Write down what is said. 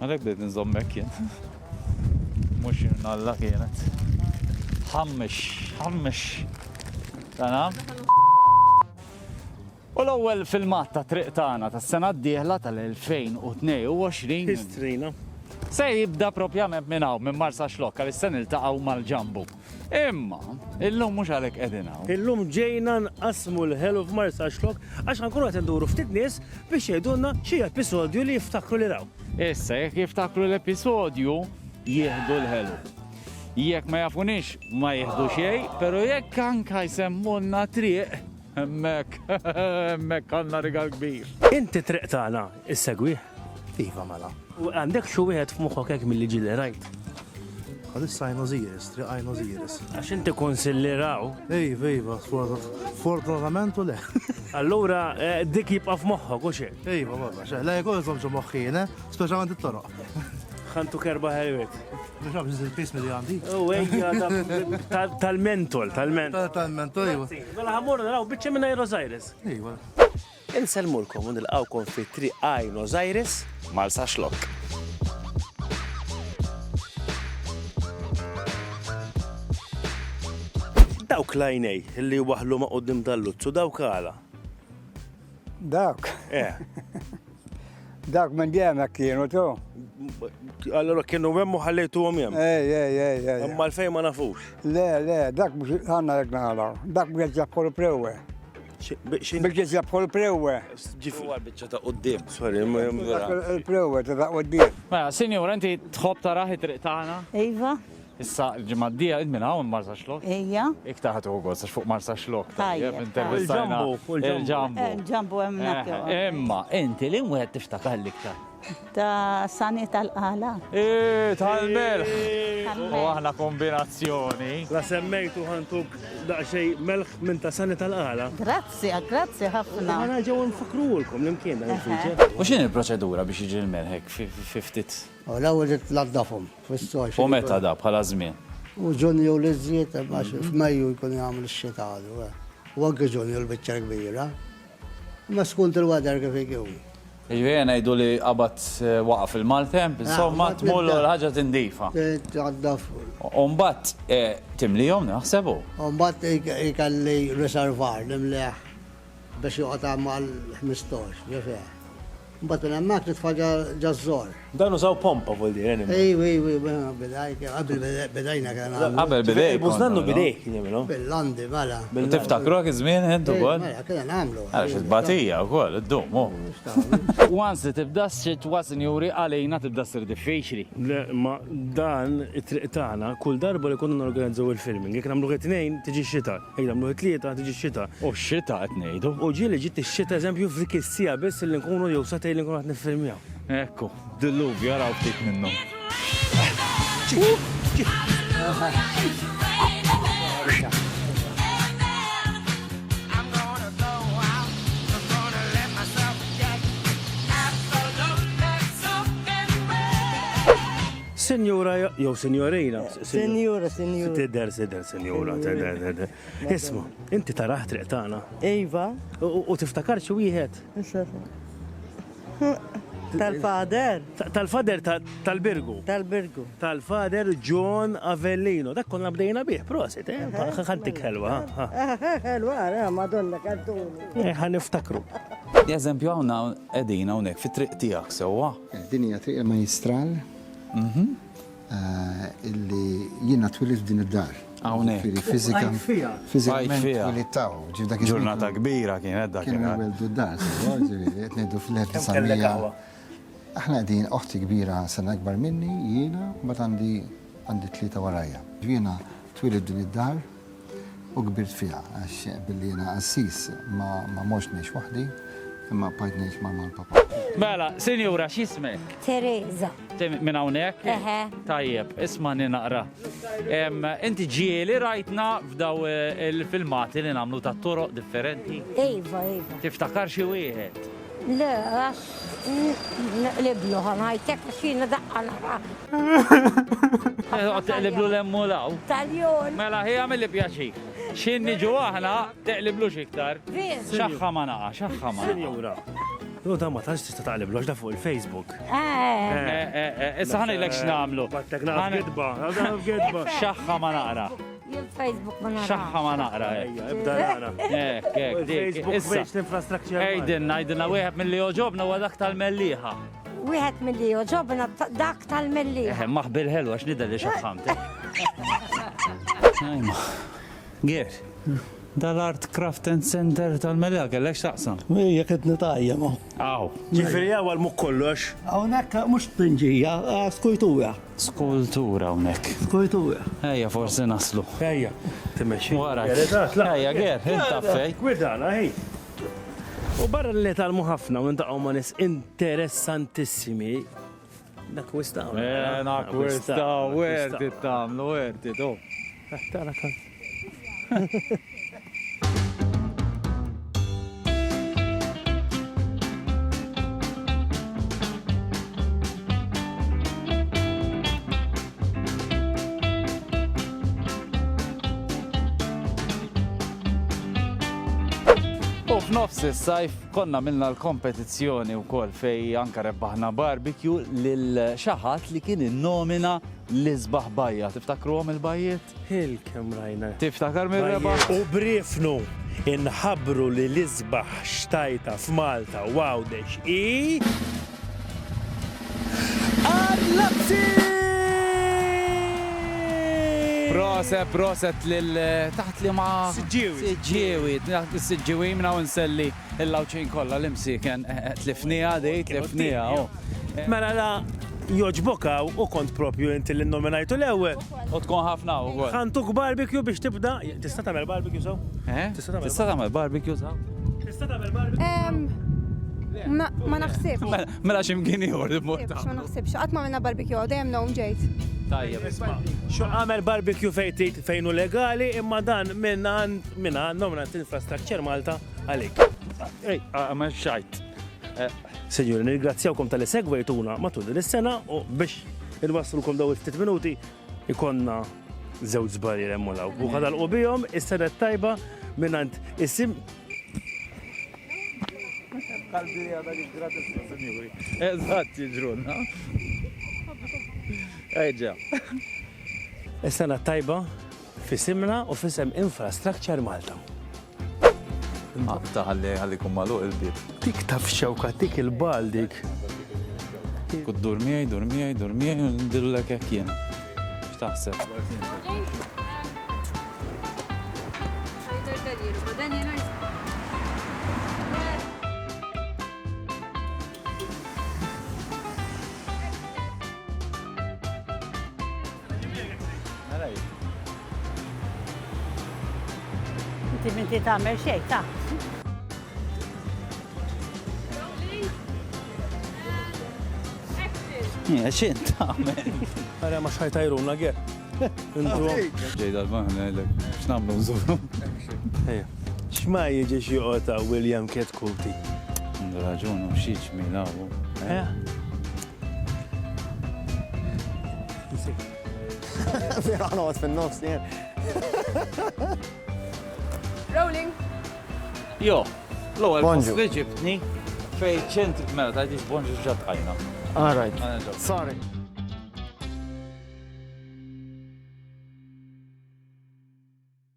Għalek bdejt nżommek jien. Mux nalla kienet. ħammix. Tanam? U l-ewwel filmat ta' triq tagħna tas-sena d-dieħla tal-2022 Histrina. se jibda propjament minn hawn minn Marsa Xlokk għal se niltaqgħu mal-ġambu. Imma illum mhux għalhekk qegħdin hawn. Illum ġejna nqasmu l-ħelu f'Marsa Xlokk għax ħankunu qed nduru ftit nies biex jgħidulna xi episodju li jiftakru li raw. Issa jekk jiftakru l-episodju jieħdu l-ħelu. Jekk ma jafunix ma jieħdu xejn, però jekk anke jsemmulna triq hemmhekk għandna rigal kbir. Inti triq tagħna issegwih. Iva mela. U għandek xi wieħed f'moħħok hekk milli ġieli rajt. Għadissa għajna ziris, triq għajna ziris. Għax inti konsilliraw. Iva, fortunatament u le. Allura dik jibqa' f'moħħok u xejn. Iva, valla, la jekol zomġu moħħina, speċjalment it-toroq. Ħantu kerba ħelwek. Biex għabżiz il-pismi li għandi. U ejja tal-mentol. Tal-mentol, iva. Mela ħamur naraw biċċa minn Buenos Aires. Iva. Inselmulkom u nilqawkom fi triq Buenos Aires Marsa Xlokk. Dawk lajnej li waħlu ma' qoddim dal-luzzu, dawk għala. Dawk, dawk minn djemek kienu tu. Allora kienu memmu ħallejtu għom jem. Ej. Imma l-fej ma nafux. Le, dak mux għanna jek naħlaw. Dak mux jġabħol prewe. Biex jġabħol prewe. Ġifri. Biċċa ta' qoddim. Sorry, Il-prewe ta' da' għoddim. Mela, sinjur, inti tħobb taraħ it-triq tagħna? Iva, Issa l-ġimgħa d-dija id minn hawn Marsa Xlokk. ija, Iktaħat u għos fuq Marsa Xlokk. Tajjeb. Intervistajna il-ġambu. ġambu emmek. Imma, inti li mwed tiftakar l-iktar. Ta' sani tal-qala. Tal-melħ. U aħna kombinazzjoni. La semmejtu ħantuk daqxej melħ minn ta' sani tal-qala. Grazzi ħafna. Għana ġew nfakruwulkom l-imkien dan il-fiġe. U xin il-proċedura biex jiġi l-melħek fi ftit? U l-ewwel tladdafhom fis-soċ. U meta da bħala żmien? U ġunju l-iżjiet għax f'Mejju jkun jagħmel ix-xita għadu. U anke ġunju l-biċċa kbira. Ma skont il-weather kif ikun. Ġvijena jgħidu li qabat waqaf il-maltemp, insomma tmullu l-ħagġa tindifa. Tladdaf. Umbat timlijom naħsebu. U mbagħad ikalli riservar nimleħ biex joqgħod mal-15, ġifier. Mbagħad minn hemmhekk nitfaġġa ġażżor. Dan użaw pompa vuol dire. Bidajna kien Qabel bidej. Bużnannu bidej kien jagħmlu. bil-landi mela. Tiftakru għak iż-żmien intu kol? Mela kien nagħmlu. Għalix il-batija u kol, id-dum. Once li tibda s-xitwa sinjuri għalejna tibda s-sir diffiċli. Le, ma dan it-triq tagħna kull darba li konna norganizzaw il-filming. Jekk nagħmlu it-tnejn tiġi x-xita, jekk nagħmlu it-tlieta tiġi x-xita. U x-xita qed ngħidu. U ġieli ġiet ix-xita eżempju f'dik is-sija biss li nkunu jew satej li nkunu qed niffilmjaw. Ekku, dilluvju jaraw ftit minnhom. Senjura, jew senjorina. Senjura. Tidher, senjura. Isma, inti taraħ triq tagħna. Iva, U tiftakar xi wieħed. tal-fader, Tal-fader tal-Birgu. tal-birgu. Tal-fader John Avellino. Dak konna bdejna bih, prosit, ħantik ħelwa. Helwa, madonna kantuni. Ħaniftakru. Eżempju għawna edina unek fi triq tijak sewa. Dinja triq magistral illi jiena twilid f'din id-dar. Hawnhekk. Fiżikament fija. twilidtaw. Ġurnata kbira kienet dak. Kienu weldu d-dar, qed ngħidu fil-1900. Aħna qegħdin oħti kbira sena akbar minni, jiena, mbagħad għandi tlieta warajja. Jiena twilid din id-dar u kbirt fiha għax billi jiena assis ma morx ngħix waħdi, imma bqajt ngħix ma' mal-papa. Mela, sinjura, x'ismek? Teresa. Minn hawnhekk? Eħe. Tajjeb, ismani naqra. Inti ġieli rajtna f'daw il-filmati li nagħmlu ta' toroq differenti. Iva. Tiftakar xi wieħed? Le, għax naqliblu ħanajtek xina daqqana. Teqliblu l-emmu law. Taljon. Mela, ħija mill-li pjaċik. Xinni ġu aħna teqliblu xiktar. Vin. Xaħħa ma naqa, xaħħa ma naqa. Senjura, Jo, da ma tantx tista' taqleb l da fuq il-Facebook. Issa ħanilek x'namlu. Battek naqra f'gidba, għadha f'gidba. Xaħħa ma naqra. Il-Facebook ma nara. Xaħħa ma naqra. Ejja, ibda naqra. Dik. Facebook Issa. biex l-infrastructure. Ejdinna, wieħed mill-li oġobna huwa dak tal-melliħa. Wieħed milli joġobna dak tal-melli. Maħbil ħelu għax nidda li xaħħamt. Gier, dal-Art Craft and Center tal-Melja kellek xaqsam. Mija kħed nitajja ma. Aw, Ġifiri għawal mu kollox. Għonek mux pinġija, skujtuja. skultura unek. Skujtuja. Ejja, forsi naslu. Ejja, timmexxi. Wara. Ejja, Ejja, Gier, inta fej. Gwidana, ej. U barra li talmu ħafna u ntaqgħu ma' nies interessantissimi. Dak wistaw. Nak wista, werti tamlu, werti do. Tara kan. U f'nofs is-sajf konna minna l-kompetizzjoni wkoll fej anka rebbaħna barbecue lil xaħat li kien innomina l-isbaħ bajja. Tiftakruhom il-bajjiet? Il-kem rajna. Tiftakar mir-rebaħ? U brifnu inħabru li l-isbaħ xtajta f'Malta. Wow, dex i. Allazzi! Proset lil taħt li ma' Siġġiewi. Siġġiewi minna u nselli il-lawċin kolla l-imsiken. Tlifnija, tlifnija. Mela la joġbokaw u kont propju inti l-nominajtu l-ewel. U tkun ħafna u għol. Ħantuk barbecue biex tibda. Tista' tagħmel barbecue saw? Tista' tagħmel barbecue saw? Tista' tagħmel barbecue? Ma naħsibx. Mela ximkien ieħor Ma naħsibx, qatt ma minna barbecue, dejjem nom ġejt. Tajjeb, isma'. Xo għamel barbecue fejnu legali imma dan minna nominat infrastructure Malta għalik. Ej, għamel xajt. Senjuri, nirgrazzjawkom tal-li segwejtuna matul din is-sena u biex il-waslulkom daw 6 minuti ikonna żewġ żbarri emmulaw. U ħadalqu bihom is-sena tajba minnant isim. Kalbi għadak il-gratis, senjuri. Eżatt, jiġruna. Ejġa. Is-sena tajba fisimna u fisem Infrastructure Malta. Taħalli kummalu il-bib. Tik taf xewka, tik il-bal dik. Kud durmijaj, ndilu l-ek jien. X'taħseb? Inti tagħmel xejn ta'. Xin tagħmel? Għara ma xħajtajruna għer. Ġejda l-maħna x'namlu nżuru. X'ma jiġi xi qota William Ketkuti. Għandu raġun u xieċ milawu. Għanot fin-nofs jien. Rolling. Jo, l-ewwel Bonġu. post li ġibtni fej ċentri mela tajtix bonġu ġat ħajna. All right. Sorry.